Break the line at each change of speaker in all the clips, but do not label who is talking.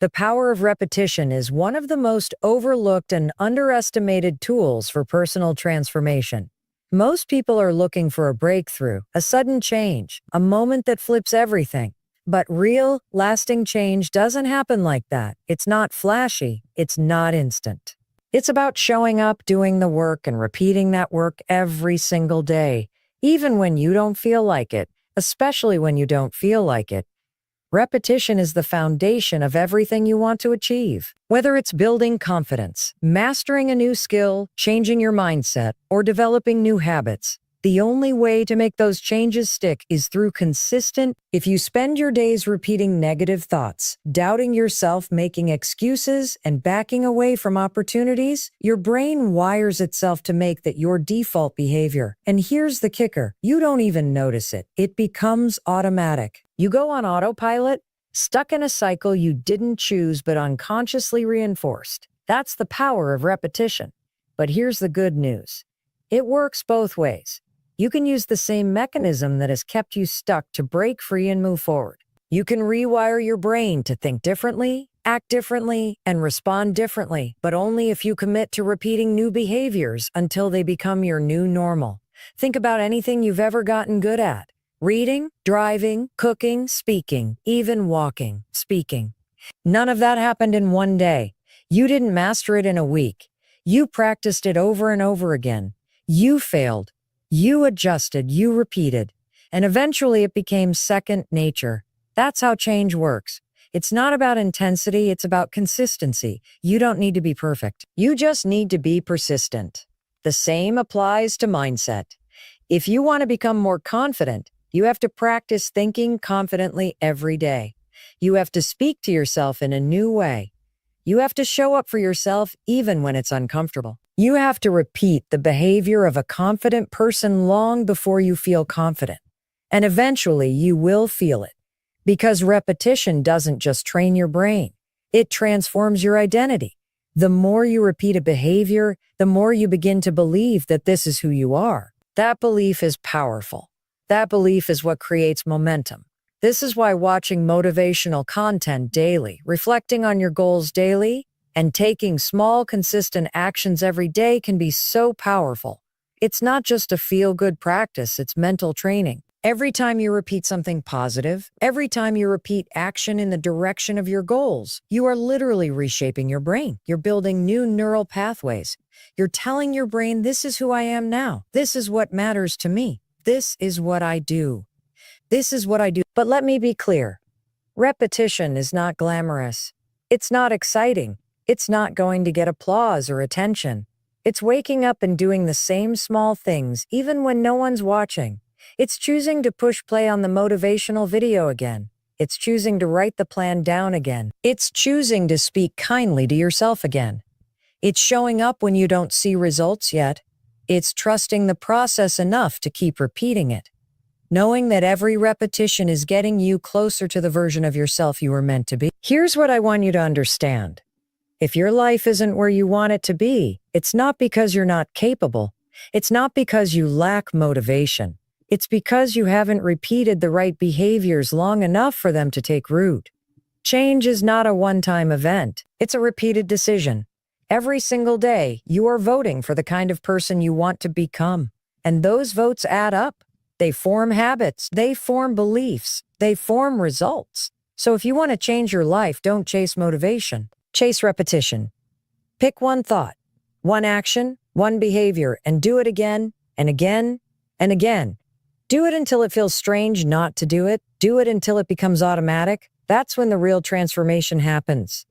The power of repetition is one of the most overlooked and underestimated tools for personal transformation. Most people are looking for a breakthrough, a sudden change, a moment that flips everything. But real, lasting change doesn't happen like that. It's not flashy. It's not instant. It's about showing up, doing the work, and repeating that work every single day, even when you don't feel like it, especially when you don't feel like it. Repetition is the foundation of everything you want to achieve. Whether it's building confidence, mastering a new skill, changing your mindset, or developing new habits, the only way to make those changes stick is through consistent. If you spend your days repeating negative thoughts, doubting yourself, making excuses, and backing away from opportunities, your brain wires itself to make that your default behavior. And here's the kicker: you don't even notice it. It becomes automatic. You go on autopilot, stuck in a cycle you didn't choose but unconsciously reinforced. That's the power of repetition. But here's the good news. It works both ways. You can use the same mechanism that has kept you stuck to break free and move forward. You can rewire your brain to think differently, act differently, and respond differently, but only if you commit to repeating new behaviors until they become your new normal. Think about anything you've ever gotten good at. Reading, driving, cooking, speaking, even walking, speaking. None of that happened in one day. You didn't master it in a week. You practiced it over and over again. You failed. You adjusted. You repeated. And eventually it became second nature. That's how change works. It's not about intensity. It's about consistency. You don't need to be perfect. You just need to be persistent. The same applies to mindset. If you want to become more confident, you have to practice thinking confidently every day. You have to speak to yourself in a new way. You have to show up for yourself even when it's uncomfortable. You have to repeat the behavior of a confident person long before you feel confident. And eventually you will feel it. Because repetition doesn't just train your brain. It transforms your identity. The more you repeat a behavior, the more you begin to believe that this is who you are. That belief is powerful. That belief is what creates momentum. This is why watching motivational content daily, reflecting on your goals daily, and taking small, consistent actions every day can be so powerful. It's not just a feel-good practice, it's mental training. Every time you repeat something positive, every time you repeat action in the direction of your goals, you are literally reshaping your brain. You're building new neural pathways. You're telling your brain, this is who I am now. This is what matters to me. This is what I do. This is what I do. But let me be clear. Repetition is not glamorous. It's not exciting. It's not going to get applause or attention. It's waking up and doing the same small things even when no one's watching. It's choosing to push play on the motivational video again. It's choosing to write the plan down again. It's choosing to speak kindly to yourself again. It's showing up when you don't see results yet. It's trusting the process enough to keep repeating it. Knowing that every repetition is getting you closer to the version of yourself you were meant to be. Here's what I want you to understand. If your life isn't where you want it to be, it's not because you're not capable. It's not because you lack motivation. It's because you haven't repeated the right behaviors long enough for them to take root. Change is not a one-time event. It's a repeated decision. Every single day, you are voting for the kind of person you want to become. And those votes add up. They form habits. They form beliefs. They form results. So if you want to change your life, don't chase motivation. Chase repetition. Pick one thought, one action, one behavior, and do it again and again and again. Do it until it feels strange not to do it. Do it until it becomes automatic. That's when the real transformation happens.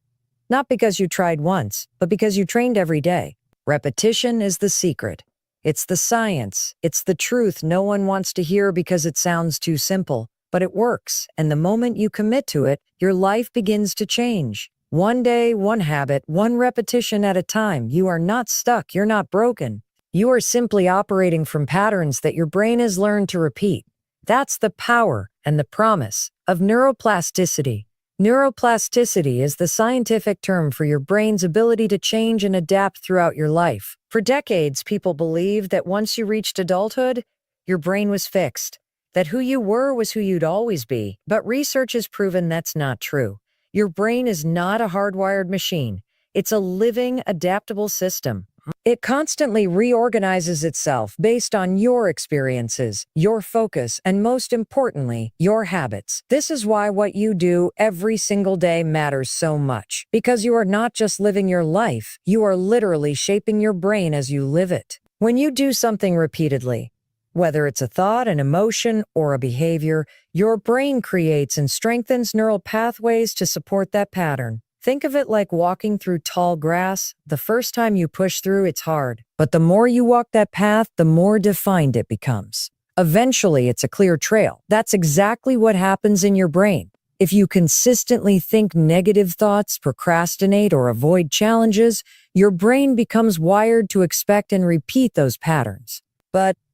Not because you tried once, but because you trained every day. Repetition is the secret. It's the science. It's the truth no one wants to hear because it sounds too simple. But it works, and the moment you commit to it, your life begins to change. One day, one habit, one repetition at a time. You are not stuck. You're not broken. You are simply operating from patterns that your brain has learned to repeat. That's the power and the promise of neuroplasticity. Neuroplasticity is the scientific term for your brain's ability to change and adapt throughout your life. For decades, people believed that once you reached adulthood, your brain was fixed, that who you were was who you'd always be. But research has proven that's not true. Your brain is not a hardwired machine. It's a living, adaptable system. It constantly reorganizes itself based on your experiences, your focus, and most importantly, your habits. This is why what you do every single day matters so much. Because you are not just living your life, you are literally shaping your brain as you live it. When you do something repeatedly, whether it's a thought, an emotion, or a behavior, your brain creates and strengthens neural pathways to support that pattern. Think of it like walking through tall grass. The first time you push through, it's hard. But the more you walk that path, the more defined it becomes. Eventually, it's a clear trail. That's exactly what happens in your brain. If you consistently think negative thoughts, procrastinate, or avoid challenges, your brain becomes wired to expect and repeat those patterns.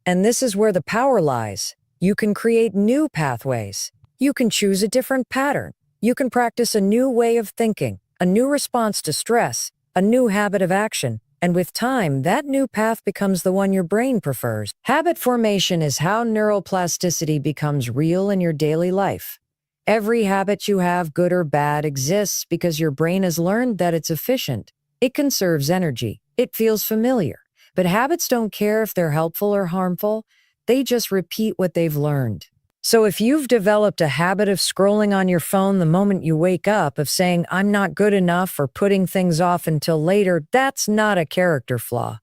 And this is where the power lies, you can create new pathways. You can choose a different pattern. You can practice a new way of thinking, a new response to stress, a new habit of action, and with time, that new path becomes the one your brain prefers. Habit formation is how neuroplasticity becomes real in your daily life. Every habit you have, good or bad, exists because your brain has learned that it's efficient. It conserves energy. It feels familiar. But habits don't care if they're helpful or harmful. They just repeat what they've learned. So if you've developed a habit of scrolling on your phone the moment you wake up, of saying, I'm not good enough, or putting things off until later, that's not a character flaw.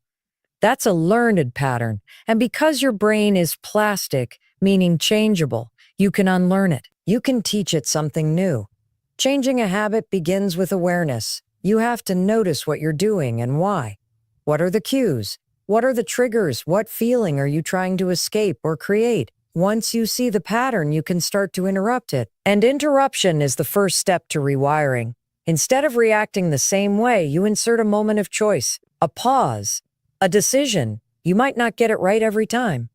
That's a learned pattern. And because your brain is plastic, meaning changeable, you can unlearn it. You can teach it something new. Changing a habit begins with awareness. You have to notice what you're doing and why. What are the cues? What are the triggers? What feeling are you trying to escape or create? Once you see the pattern, you can start to interrupt it. And interruption is the first step to rewiring. Instead of reacting the same way, you insert a moment of choice, a pause, a decision. You might not get it right every time.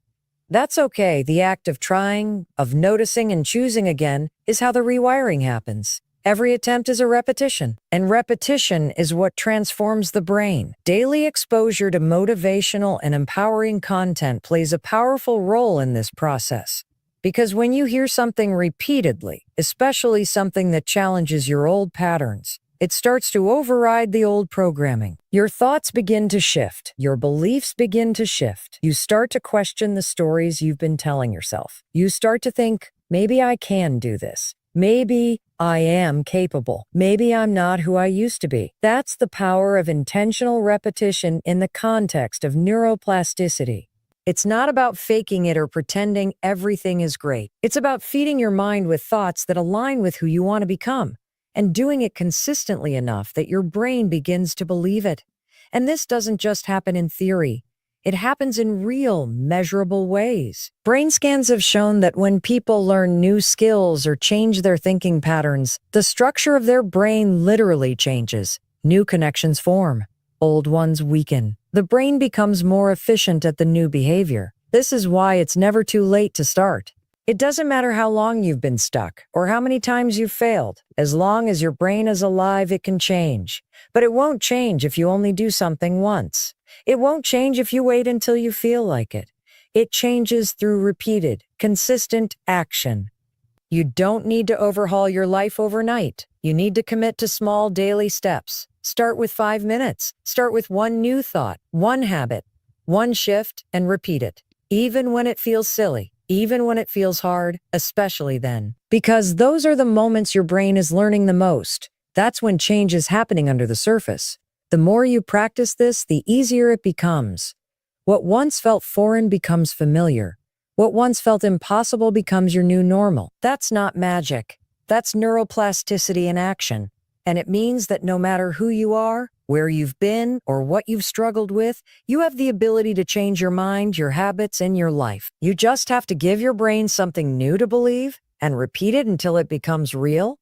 That's okay. The act of trying, of noticing and choosing again is how the rewiring happens. Every attempt is a repetition, and repetition is what transforms the brain. Daily exposure to motivational and empowering content plays a powerful role in this process. Because when you hear something repeatedly, especially something that challenges your old patterns, it starts to override the old programming. Your thoughts begin to shift. Your beliefs begin to shift. You start to question the stories you've been telling yourself. You start to think, maybe I can do this. Maybe I am capable. Maybe I'm not who I used to be. That's the power of intentional repetition in the context of neuroplasticity. It's not about faking it or pretending everything is great. It's about feeding your mind with thoughts that align with who you want to become, and doing it consistently enough that your brain begins to believe it. And this doesn't just happen in theory. It happens in real, measurable ways. Brain scans have shown that when people learn new skills or change their thinking patterns, the structure of their brain literally changes. New connections form. Old ones weaken. The brain becomes more efficient at the new behavior. This is why it's never too late to start. It doesn't matter how long you've been stuck or how many times you've failed. As long as your brain is alive, it can change. But it won't change if you only do something once. It won't change if you wait until you feel like it. It changes through repeated, consistent action. You don't need to overhaul your life overnight. You need to commit to small daily steps. Start with 5 minutes. Start with one new thought, one habit, one shift, and repeat it. Even when it feels silly, even when it feels hard, especially then. Because those are the moments your brain is learning the most. That's when change is happening under the surface. The more you practice this, the easier it becomes. What once felt foreign becomes familiar. What once felt impossible becomes your new normal. That's not magic. That's neuroplasticity in action. And it means that no matter who you are, where you've been, or what you've struggled with, you have the ability to change your mind, your habits, and your life. You just have to give your brain something new to believe and repeat it until it becomes real.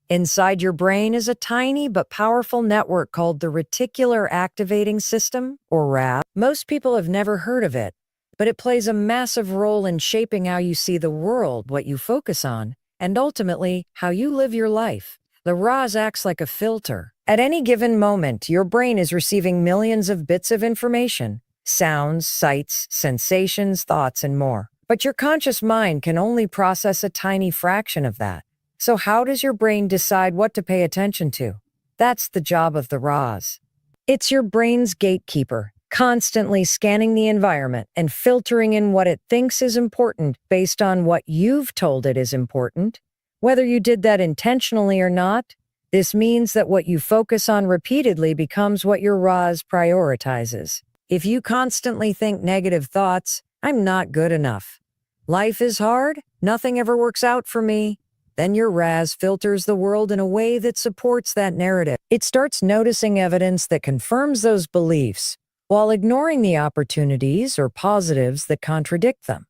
Inside your brain is a tiny but powerful network called the reticular activating system, or RAS. Most people have never heard of it, but it plays a massive role in shaping how you see the world, what you focus on, and ultimately, how you live your life. The RAS acts like a filter. At any given moment, your brain is receiving millions of bits of information, sounds, sights, sensations, thoughts, and more. But your conscious mind can only process a tiny fraction of that. So how does your brain decide what to pay attention to? That's the job of the RAS. It's your brain's gatekeeper, constantly scanning the environment and filtering in what it thinks is important based on what you've told it is important. Whether you did that intentionally or not, this means that what you focus on repeatedly becomes what your RAS prioritizes. If you constantly think negative thoughts, I'm not good enough, life is hard, nothing ever works out for me, then your RAS filters the world in a way that supports that narrative. It starts noticing evidence that confirms those beliefs, while ignoring the opportunities or positives that contradict them.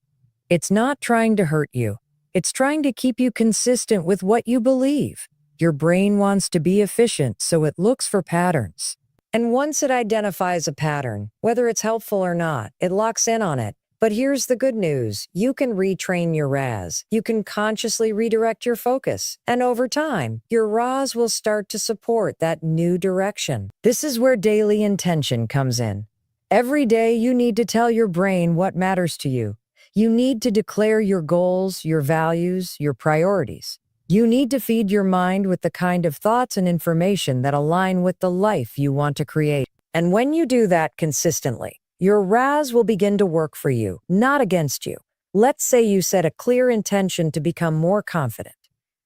It's not trying to hurt you. It's trying to keep you consistent with what you believe. Your brain wants to be efficient, so it looks for patterns. And once it identifies a pattern, whether it's helpful or not, it locks in on it. But here's the good news. You can retrain your RAS. You can consciously redirect your focus. And over time, your RAS will start to support that new direction. This is where daily intention comes in. Every day, you need to tell your brain what matters to you. You need to declare your goals, your values, your priorities. You need to feed your mind with the kind of thoughts and information that align with the life you want to create. And when you do that consistently, your RAS will begin to work for you, not against you. Let's say you set a clear intention to become more confident.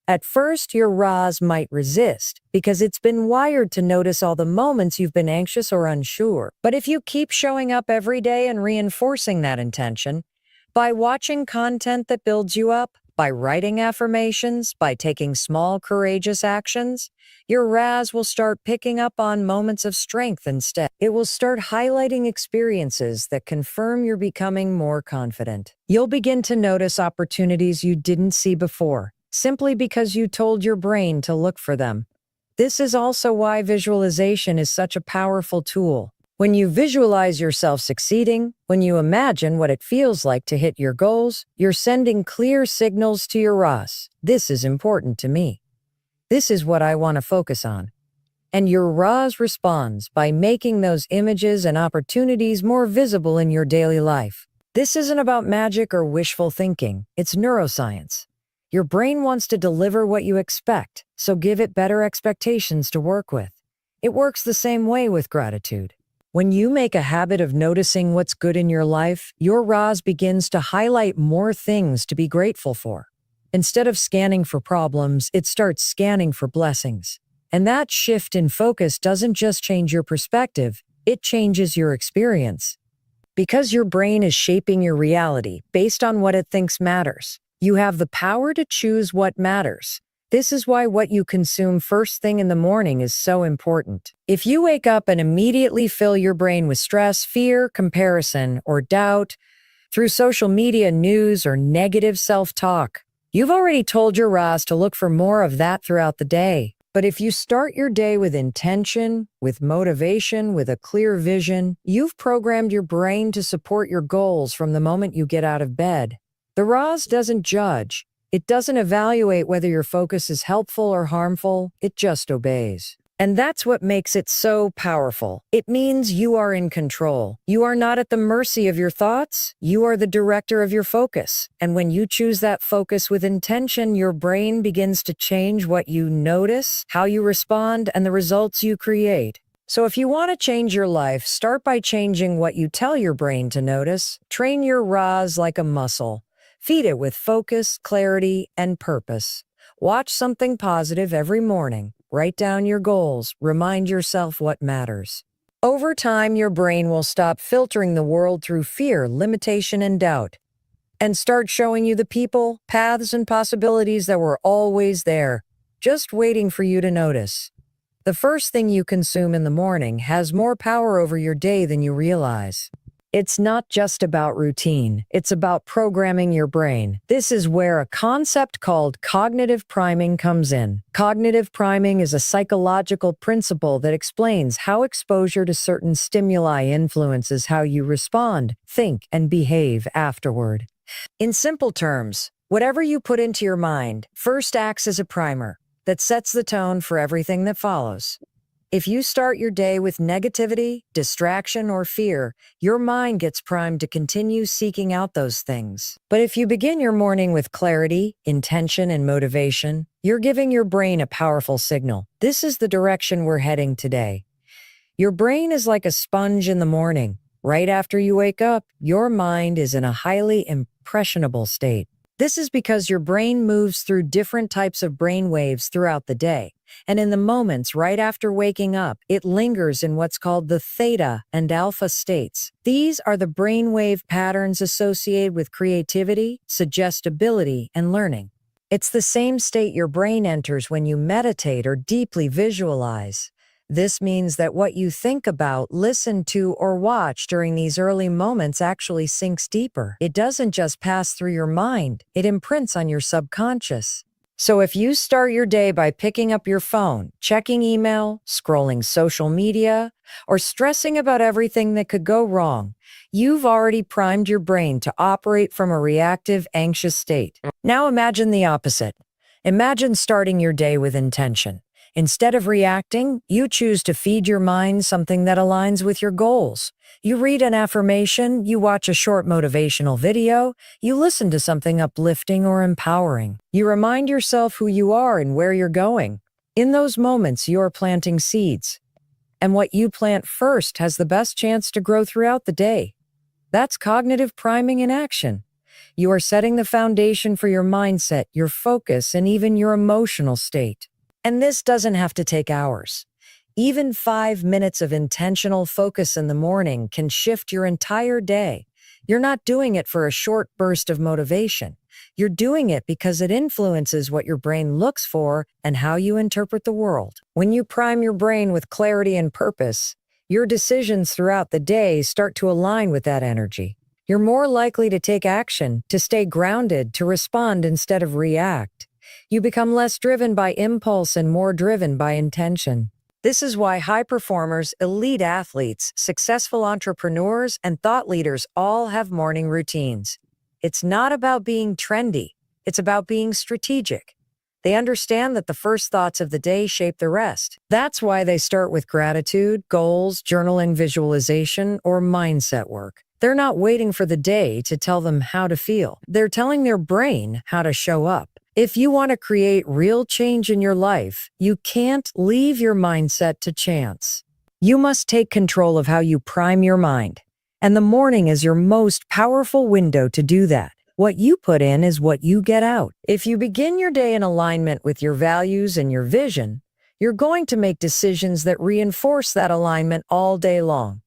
At first, your RAS might resist because it's been wired to notice all the moments you've been anxious or unsure. But if you keep showing up every day and reinforcing that intention, by watching content that builds you up, by writing affirmations, by taking small, courageous actions, your RAS will start picking up on moments of strength instead. It will start highlighting experiences that confirm you're becoming more confident. You'll begin to notice opportunities you didn't see before, simply because you told your brain to look for them. This is also why visualization is such a powerful tool. When you visualize yourself succeeding, when you imagine what it feels like to hit your goals, you're sending clear signals to your RAS. This is important to me. This is what I want to focus on. And your RAS responds by making those images and opportunities more visible in your daily life. This isn't about magic or wishful thinking. It's neuroscience. Your brain wants to deliver what you expect, so give it better expectations to work with. It works the same way with gratitude. When you make a habit of noticing what's good in your life, your RAS begins to highlight more things to be grateful for. Instead of scanning for problems, it starts scanning for blessings. And that shift in focus doesn't just change your perspective, it changes your experience. Because your brain is shaping your reality based on what it thinks matters, you have the power to choose what matters. This is why what you consume first thing in the morning is so important. If you wake up and immediately fill your brain with stress, fear, comparison, or doubt through social media, news, or negative self-talk, you've already told your RAS to look for more of that throughout the day. But if you start your day with intention, with motivation, with a clear vision, you've programmed your brain to support your goals from the moment you get out of bed. The RAS doesn't judge. It doesn't evaluate whether your focus is helpful or harmful, it just obeys. And that's what makes it so powerful. It means you are in control. You are not at the mercy of your thoughts. You are the director of your focus. And when you choose that focus with intention, your brain begins to change what you notice, how you respond, and the results you create. So if you want to change your life, start by changing what you tell your brain to notice. Train your RAS like a muscle. Feed it with focus, clarity, and purpose. Watch something positive every morning. Write down your goals. Remind yourself what matters. Over time, your brain will stop filtering the world through fear, limitation, and doubt, and start showing you the people, paths, and possibilities that were always there, just waiting for you to notice. The first thing you consume in the morning has more power over your day than you realize. It's not just about routine, it's about programming your brain. This is where a concept called cognitive priming comes in. Cognitive priming is a psychological principle that explains how exposure to certain stimuli influences how you respond, think, and behave afterward. In simple terms, whatever you put into your mind first acts as a primer that sets the tone for everything that follows. If you start your day with negativity, distraction, or fear, your mind gets primed to continue seeking out those things. But if you begin your morning with clarity, intention, and motivation, you're giving your brain a powerful signal. This is the direction we're heading today. Your brain is like a sponge in the morning. Right after you wake up, your mind is in a highly impressionable state. This is because your brain moves through different types of brain waves throughout the day. And in the moments right after waking up, it lingers in what's called the theta and alpha states. These are the brainwave patterns associated with creativity, suggestibility, and learning. It's the same state your brain enters when you meditate or deeply visualize. This means that what you think about, listen to, or watch during these early moments actually sinks deeper. It doesn't just pass through your mind, it imprints on your subconscious. So if you start your day by picking up your phone, checking email, scrolling social media, or stressing about everything that could go wrong, you've already primed your brain to operate from a reactive, anxious state. Now imagine the opposite. Imagine starting your day with intention. Instead of reacting, you choose to feed your mind something that aligns with your goals. You read an affirmation, you watch a short motivational video, you listen to something uplifting or empowering. You remind yourself who you are and where you're going. In those moments, you're planting seeds. And what you plant first has the best chance to grow throughout the day. That's cognitive priming in action. You are setting the foundation for your mindset, your focus, and even your emotional state. And this doesn't have to take hours. Even 5 minutes of intentional focus in the morning can shift your entire day. You're not doing it for a short burst of motivation. You're doing it because it influences what your brain looks for and how you interpret the world. When you prime your brain with clarity and purpose, your decisions throughout the day start to align with that energy. You're more likely to take action, to stay grounded, to respond instead of react. You become less driven by impulse and more driven by intention. This is why high performers, elite athletes, successful entrepreneurs, and thought leaders all have morning routines. It's not about being trendy. It's about being strategic. They understand that the first thoughts of the day shape the rest. That's why they start with gratitude, goals, journaling, visualization, or mindset work. They're not waiting for the day to tell them how to feel. They're telling their brain how to show up. If you want to create real change in your life, you can't leave your mindset to chance. You must take control of how you prime your mind. And the morning is your most powerful window to do that. What you put in is what you get out. If you begin your day in alignment with your values and your vision, you're going to make decisions that reinforce that alignment all day long.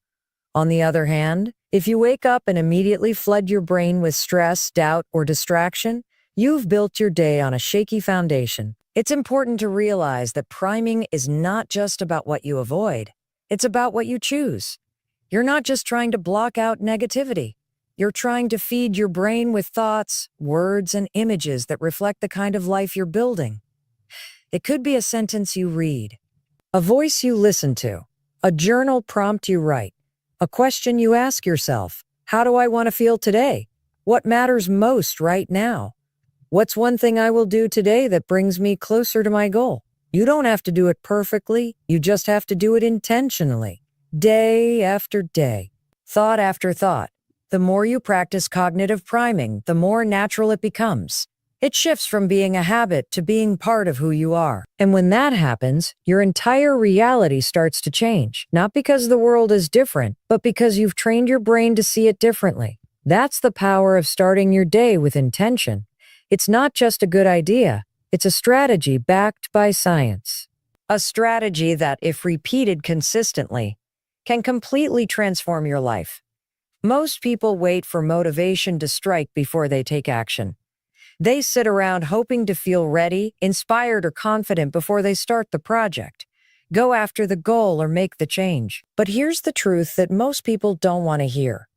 On the other hand, if you wake up and immediately flood your brain with stress, doubt, or distraction, you've built your day on a shaky foundation. It's important to realize that priming is not just about what you avoid. It's about what you choose. You're not just trying to block out negativity. You're trying to feed your brain with thoughts, words, and images that reflect the kind of life you're building. It could be a sentence you read, a voice you listen to, a journal prompt you write, a question you ask yourself. How do I want to feel today? What matters most right now? What's one thing I will do today that brings me closer to my goal? You don't have to do it perfectly. You just have to do it intentionally, day after day, thought after thought. The more you practice cognitive priming, the more natural it becomes. It shifts from being a habit to being part of who you are. And when that happens, your entire reality starts to change, not because the world is different, but because you've trained your brain to see it differently. That's the power of starting your day with intention. It's not just a good idea, it's a strategy backed by science. A strategy that, if repeated consistently, can completely transform your life. Most people wait for motivation to strike before they take action. They sit around hoping to feel ready, inspired, or confident before they start the project, go after the goal, or make the change. But here's the truth that most people don't want to hear.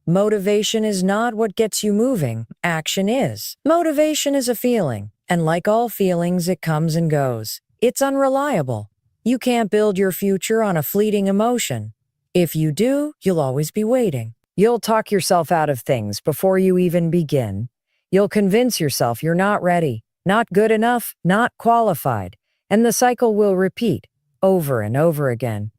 Motivation is not what gets you moving. Action is. Motivation is a feeling, and like all feelings, it comes and goes. It's unreliable. You can't build your future on a fleeting emotion. If you do, you'll always be waiting. You'll talk yourself out of things before you even begin. You'll convince yourself you're not ready, not good enough, not qualified, and the cycle will repeat. over and over again.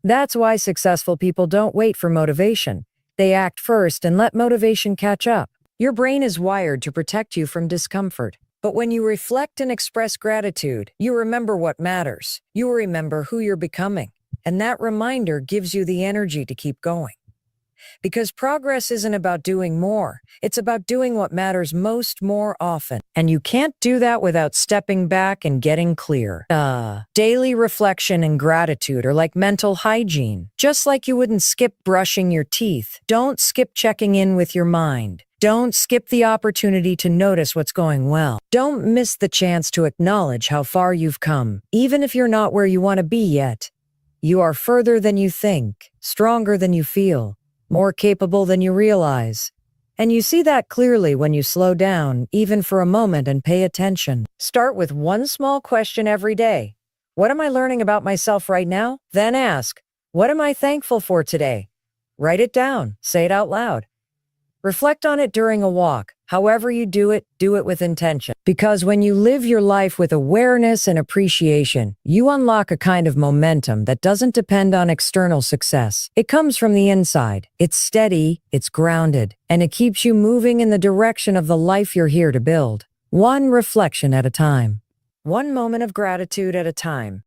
That's why successful people don't wait for motivation. They act first and let motivation catch up. Your brain is wired to protect you from discomfort. But when you reflect and express gratitude, you remember what matters. You remember who you're becoming. And that reminder gives you the energy to keep going. Because progress isn't about doing more. It's about doing what matters most more often. And you can't do that without stepping back and getting clear. Daily reflection and gratitude are like mental hygiene. Just like you wouldn't skip brushing your teeth, don't skip checking in with your mind. Don't skip the opportunity to notice what's going well. Don't miss the chance to acknowledge how far you've come, even if you're not where you want to be yet. You are further than you think, stronger than you feel, more capable than you realize. And you see that clearly when you slow down, even for a moment, and pay attention. Start with one small question every day. What am I learning about myself right now? Then ask, what am I thankful for today? Write it down. Say it out loud. Reflect on it during a walk. However you do it with intention. Because when you live your life with awareness and appreciation, you unlock a kind of momentum that doesn't depend on external success. It comes from the inside. It's steady, it's grounded, and it keeps you moving in the direction of the life you're here to build. One reflection at a time. One moment of gratitude at a time.